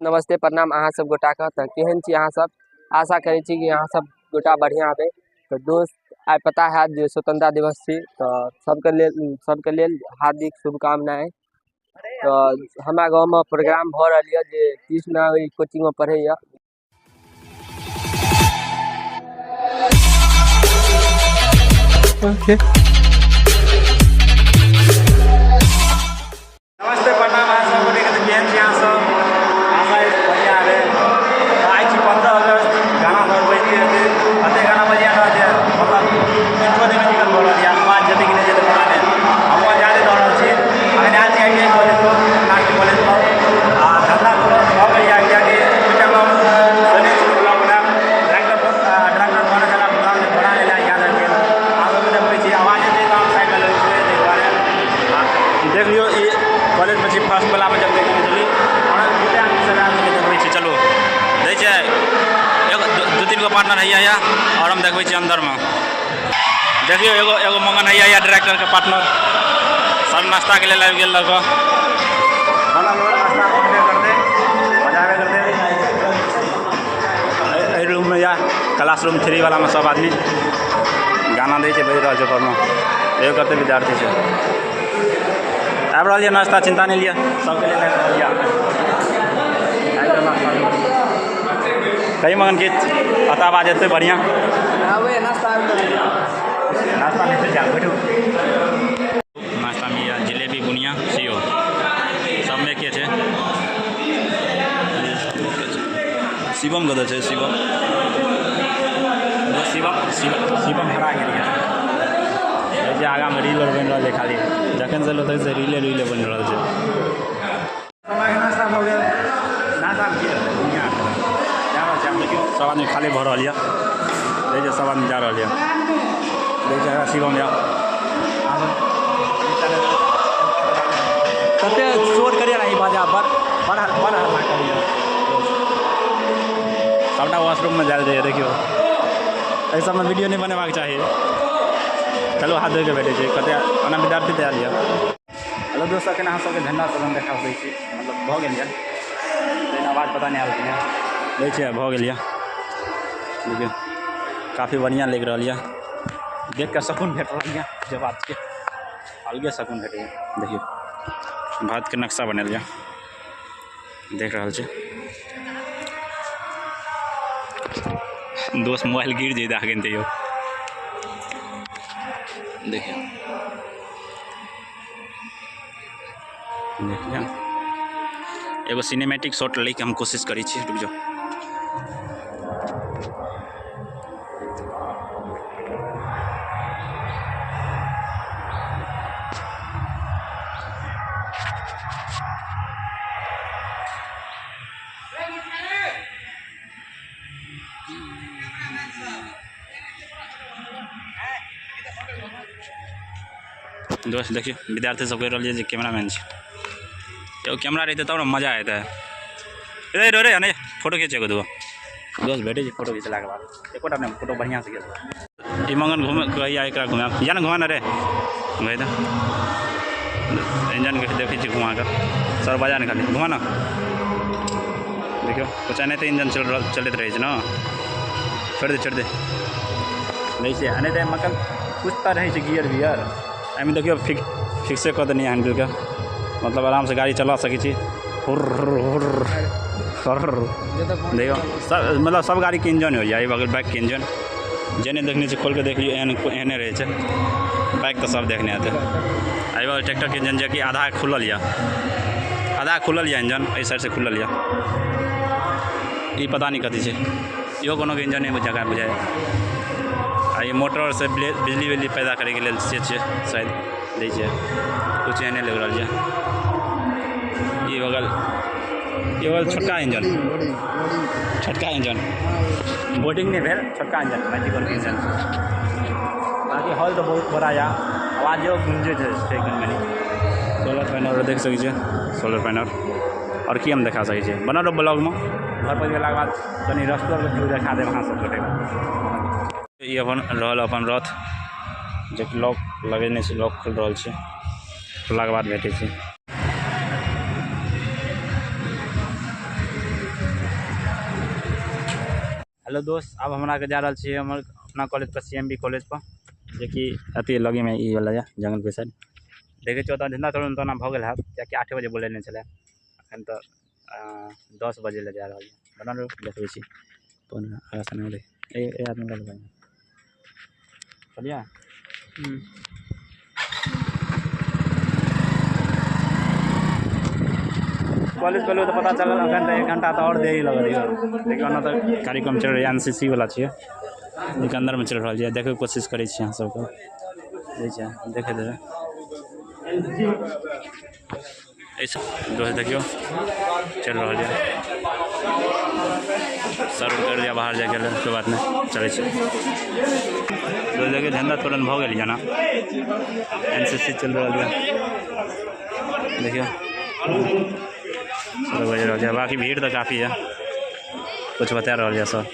नमस्ते प्रणाम अहाँ सब गोटा का। तो केहन छी अहाँ सब? आशा करै छी कि अहाँ सब गोटा बढ़िया हेबै। तो दोस्त आइ पता है जो स्वतंत्रता दिवस छी, तो सबके लेल हार्दिक शुभकामनाएं। तो हमारा गाँव में प्रोग्राम भ रहा है जे कृष्णा कोचिंग में पढ़े। नमस्ते प्रणाम अहाँ सब गोटे के केहन छी अहाँ सब? आशा बढ़िया है। आइ छी 15 अगस्त गाना घर बजि हेतै अते गाना बजिया रहत मतलब इंट्रो देने निकल बोल रहा है आवाज जते कि नहीं जते पता नहीं हम जादे दौड़ रहल छी अगर आज आई कॉलेज को नाट्य कॉलेज को आ धंधा हो गया क्या कि बेटा को सने शुरू ब्लॉग बना डायरेक्टर बना चला ब्लॉग बना लेला याद रखे आप लोग देखै छी आवाज दे काम साइड में देख लियो ये कॉलेज में फर्स्ट वाला में जब देखने चली और दूसरे आदमी से देखबै छी। चलो दै छै दो तीन गो पार्टनर है या और हम देखबै छी अंदर में देखियो एगो मंगन है या डायरेक्टर के पार्टनर सब नाश्ता के लिए आबि गेल लड़का नाश्ता करते मजाबे करते रूम में या क्लासरूम 3 वाला में सब आदमी गाना दै छै बजि रहल छै पर में एगो कते विद्यार्थी छै आबि रहल यऽ नाश्ता चिंता नहीं लिया सबके लिए कहीं मगन की पता बात हेतै बढ़िया नाश्ता नहीं बैठो नाश्ता में या जिलेबी बुनिया सीओ सब में के छै शिवम कतऽ छै शिवम हरा गेल जे आगा में रील बनि रहल है खाली जखन से लोग से रीले बनि रहल छै नाश्ता भऽ गेल नाश्ता की दुनिया जा रहल छै हम देखियो सब आदमी खाली भऽ रहल यऽ देखियो सब आदमी जा रहल यऽ देखियो शिवम यऽ कते शोर करिए ना ई बाजा बड़ हल्ला करिए सबटा वॉशरूम में जायल जाइए देखियो एहि सबमे वीडियो नहीं बनेबाक चाही। चलो हाथ धो के बैठे छी कते ओना विद्यार्थी तैयार यऽ। हेलो दोस्त केना अहाँ सबके झंडा सब देखा दै छी मतलब भऽ गेल यऽ लेकिन आवाज पता नहीं आयल कि दै छै भऽ गेल यऽ देखियो काफ़ी बढ़िया लग रहल यऽ देख के सकून भेट रहल यऽ जे बात के अलगे सकून भेटैए। देखियो भारत के नक्शा बनल यऽ देख रहल छै दोस्त मोबाइल गिर जाए आगे तैयो देखिए एगो सिनेमैटिक शॉट लेके हम कोशिश करी छी। रुक जाओ दोस्त देखिए विद्यार्थी सब कह रही है कैमरामैन एगो कैमरा रहते तब ना मजा आता है। रे नहीं फोटो खींचे दूगो दोस्त बैठे फोटो खींचला के बाद एकोटा नहीं फोटो बढ़िया से खींच ई मंगन घूमे कहिया एकरा घुमा या ना घुमा ना रे घुमे तो इंजन के देखी छी घुमा कर सर बजा नहीं खाली घुमा ना देखियो कुछ नहीं तो इंजन चलते रहे ना छोड़ दे नहीं से आने टाइम मकल कुछ तो रहे गियर वियर एम देखियो फिक्से कर देनी हैंडल के मतलब आराम से गाड़ी चला सकी छी देखो सब मतलब सब गाड़ी के इंजन हो जाए बगल बैक के इंजन जेने देखने से खोल के देख लियो एहने रहे छै बैक तो सब देखने आते आई बगल ट्रैक्टर के इंजन जबकि आधा खुलल या इंजन एहि साइड से खुलल या ई पता नहीं कथी छै इहो कोनो के इंजन नहीं बुझाए आ ये मोटर से बिजली पैदा करे के लिए से शायद दै छै कुछ एहने लग रहा है। ये बगल छोटका इंजन बोर्डिंग नहीं भेल छोटका इंजन मैजिकल इंजन बाकी हॉल तो बहुत बड़ा या आवाजो गूंजे छै कनी सोलर पैनल देख सकै छियै सोलर पैनल और की हम देखा सकै छियै बनल ब्लॉग में घर पर गेला के बाद कनी रस्तो के व्यू देखा देब अहाँ सब गोटे ये अपन रथ जो कि लॉक लगेने से लॉक खुल रहा है खुलला के बाद भेटे छी। हेलो दोस्त, अब हमरा के जा रहा छे हमर अपना कॉलेज पर CMB कॉलेज पर, जे कि अति लगे में ई वाला जंगल के साइड देखे छो तो धंधा तोड़न तो ना भ गेल है, क्या 8 बजे बोले नहीं चले अखन तो 10 बजे ले जा रहा है। बना लो देखबे छी फोन आगा से नहीं ए आदमी लग भाई चलिए। कॉलेज पहले तो पता चलल अखन तो 1 घंटा तो और देरी लगल है, लेकिन ओना तो कार्यक्रम चल रहा है NCC वाला छे, एक अंदर में चल रहा है, देखे कोशिश करै छी अहाँ सबके जे छै देखे देबै ऐसा दोस्त देखियो चल रहा है सर कर दिया बाहर जाके कोई बात नहीं चले दोस्त देखिए झंडा तोड़न भ गेल ना NCC चल रहा है देखियो सब बज रहा है, बाकी भीड़ तो काफ़ी है, कुछ बता रहा है सब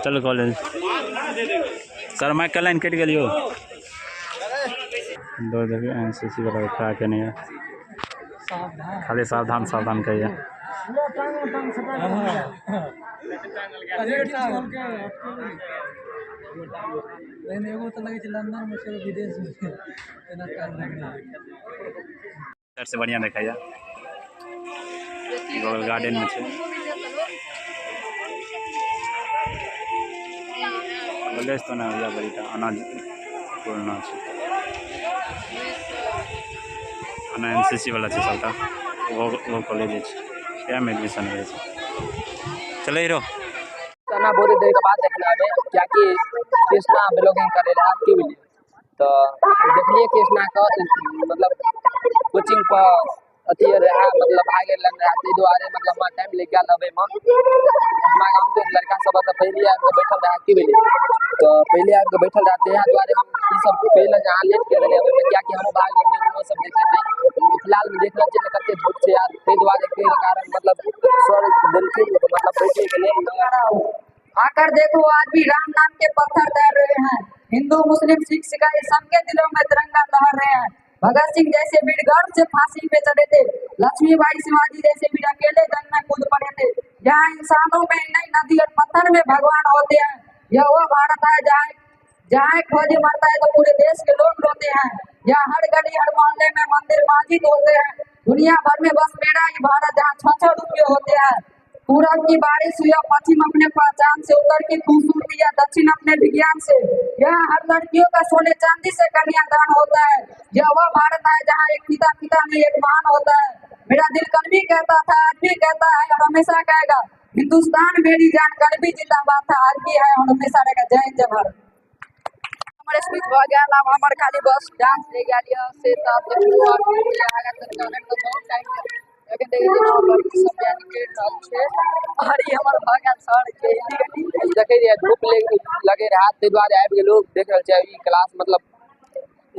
चलो कॉलेज सर मैं कल लाइन कट गलियो दो देखिए NCC वाला खड़ा के नहीं है, खाली सावधान सावधान कहिए से बढ़िया देखा जा गार्डन में छे कॉलेज तो ना या बड़ी अनाज पूर्ण अना NCC वाला छे सबटा वो कॉलेज है क्या में एडमिशन है चले रहो ना बहुत देर के बाद देखना है क्या कि कृष्णा ब्लॉगिंग करे रहा की बोली तो देखलिए कृष्णा का मतलब कोचिंग पर अथी रहा मतलब आगे लग रहा ते द्वारे मतलब हमारा टाइम लग गया लबे में हमारा गांव के लड़का सब तो पहले आके बैठल रहा की बोली तो पहले आके बैठल रहते हैं द्वारे हम ई सब पहले जहां लेट के रहे में क्या कि हम भाग गए वो सब देखे थे फिलहाल में देख रहे हैं कते धूप से यार ते द्वारे के कारण मतलब सर दिलखी मतलब बैठे के लिए आकर देखो आज भी राम नाम के पत्थर तैर रहे हैं, हिंदू मुस्लिम सिख ईसाई सबके दिलों में तिरंगा लहर रहे हैं। भगत सिंह जैसे वीर गर्व से फांसी पे चढ़े थे, लक्ष्मीबाई शिवाजी जैसे वीर अकेले जंग में कूद पड़े थे। यहाँ इंसानों में नहीं नदी और पत्थर में भगवान होते हैं। यह वो भारत है जहाँ फौजी मरता है तो पूरे देश के लोग रोते हैं। यहाँ हर गली हर मोहल्ले में मंदिर मस्जिद होते हैं। दुनिया भर में बस मेरा ही भारत जहाँ 6 रुपये होते हैं। पूरब की बारिश हुई पश्चिम अपने पहचान से, उत्तर की खूबसूरती या दक्षिण अपने विज्ञान से। यहाँ हर लड़कियों का सोने चांदी से कन्यादान होता है। यह वह भारत है जहाँ एक पिता नहीं एक महान होता है। मेरा दिल कल भी कहता था, आज भी कहता है और हमेशा कहेगा, हिंदुस्तान मेरी जान कल भी जिंदाबाद था, आज भी है और हमेशा रहेगा। जय हिंद जय भारत। हमारे स्पीच भ गया नाम हमार खाली बस डांस ले गया से तब देखियो और आगे तक तो बहुत टाइम लेकिन देखिए ना लड़की सब यानी के छे और ये हमर भागा सर के देखे धूप लगे रहा ते द्वारे आबि गेलो देख रहल छै ई क्लास मतलब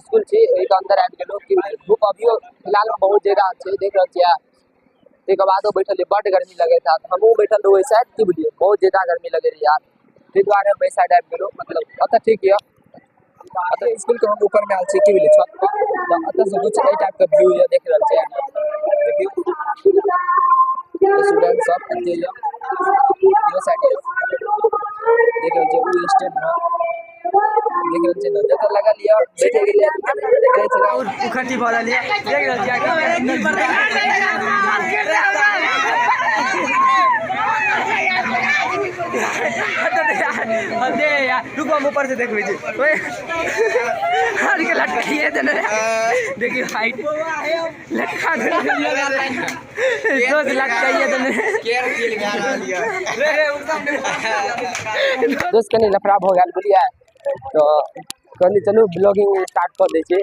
स्कूल छै एक अंदर आबि गेलो कि धूप अभियो फिलहाल में बहुत ज्यादा छै देख रहल छियै। एक बादो बैठल बड़ गर्मी लगे था, हमहू बैठल रहो साइड की बुझिए बहुत ज्यादा गर्मी लगे रही यार, ते द्वारे हम साइड आबि गेलो मतलब अत ठीक है। अत स्कूल के हम ऊपर में आल छी की बोले छत पर तो अत से कुछ ए टाइप का व्यू है देख रहल छै। देखियो स्टूडेंट सब अते ये साइड देख रहल छै पूरी स्टेट में देख रहल छै नजर लगा लिया बैठे के लिए देखे छै और उखटी वाला लिया देख रहल छै यार रुको हम ऊपर से देखबे जी ओए हर के लटकाइए देने देखिए हाइट लटका दे दोस्त लटकाइए देने केयर फील गाना लिया रे दोस्त कनी लफड़ा हो गेल बुलिया तो कहनी चलू ब्लॉगिंग स्टार्ट कर दै छी।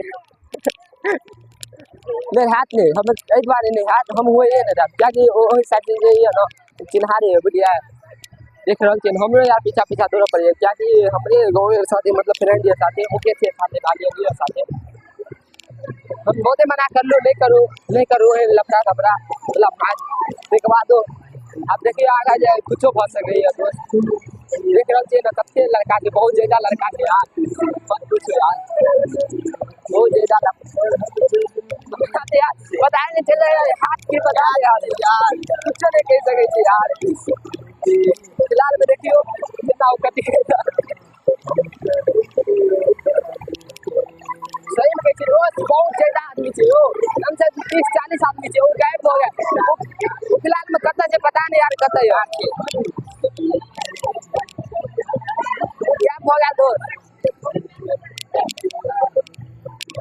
नहीं हाथ नहीं हम एहि दुआरे नहीं हाथ हम हुए ना क्या कि ओहि साइड जे है ना चिन्हारे है बुलिया देख रहा छी हमरो यार पीछा पीछा दौड़ पड़े क्या कि हमरे गाँव के साथ मतलब फ्रेंड के साथ ओके थे साथ भाई के साथ हम बहुते मना कर लो नहीं करो लफड़ा खबरा मतलब आज के बाद आप देखिए आगे जाए कुछो फंस सके दोस्त देख रहा छी ना कते लड़का के बहुत ज्यादा लड़का के यार मत पूछो यार बहुत ज्यादा यार बताए नहीं चले हाथ के बता यार कुछ नहीं कह सके छी यार फिलहाल में देखियो कितना औकती है सही में कहती रोज बहुत ज्यादा आदमी छे हो कम से 30-40 आदमी छे वो गायब हो गया फिलहाल में कत जे पता नहीं यार कत यार क्या हो गया दोस्त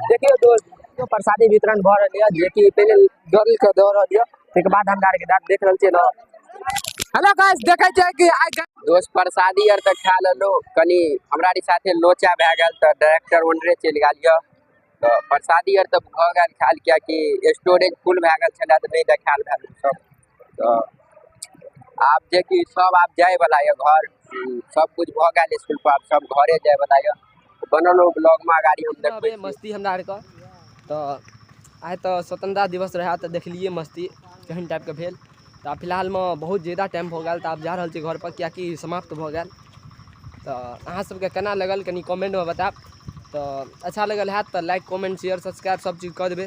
देखियो दोस्त तो प्रसादी वितरण भ रहल है जे कि पहले गर्ल के दौर रहल है तक बाद हमरा के दांत देख रहल छे ना हेलो गाइस देखै छै कि आइ दोस्त प्रसादी आर त खा लेलो कनी हमरा री साथे लोचा भए गेल त डायरेक्टर ओनरे चलि गेल य तो प्रसादी आर त भ गेल खाल किया कि स्टोरेज फुल भए गेल छला त नहीं देखाल भेल सब तो आप जे कि सब आप जाए वाला है घर सब कुछ भ गेल स्कूल पर सब घरे जाए वाला है बनलो ब्लॉग में गाड़ी हम देखबे मस्ती हमरा आर के तो आइ तो स्वतंत्रता दिवस रहा तो देखलिए मस्ती केहन टाइप के भेल तो फिलहाल में बहुत ज़्यादा टाइम हो गया तो आप जा रहा छे घर पर क्या कि समाप्त हो गया तो अहाँ सबके केना लगल कनी कमेंट में बताब तो अच्छा लगल है तो लाइक कमेंट शेयर सब्सक्राइब सब चीज़ कर देबे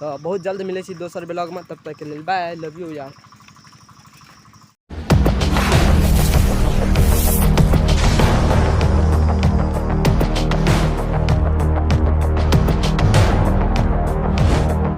तो बहुत जल्द मिले दोसर ब्लॉग में तब तक के लिए बाय लव यू यार।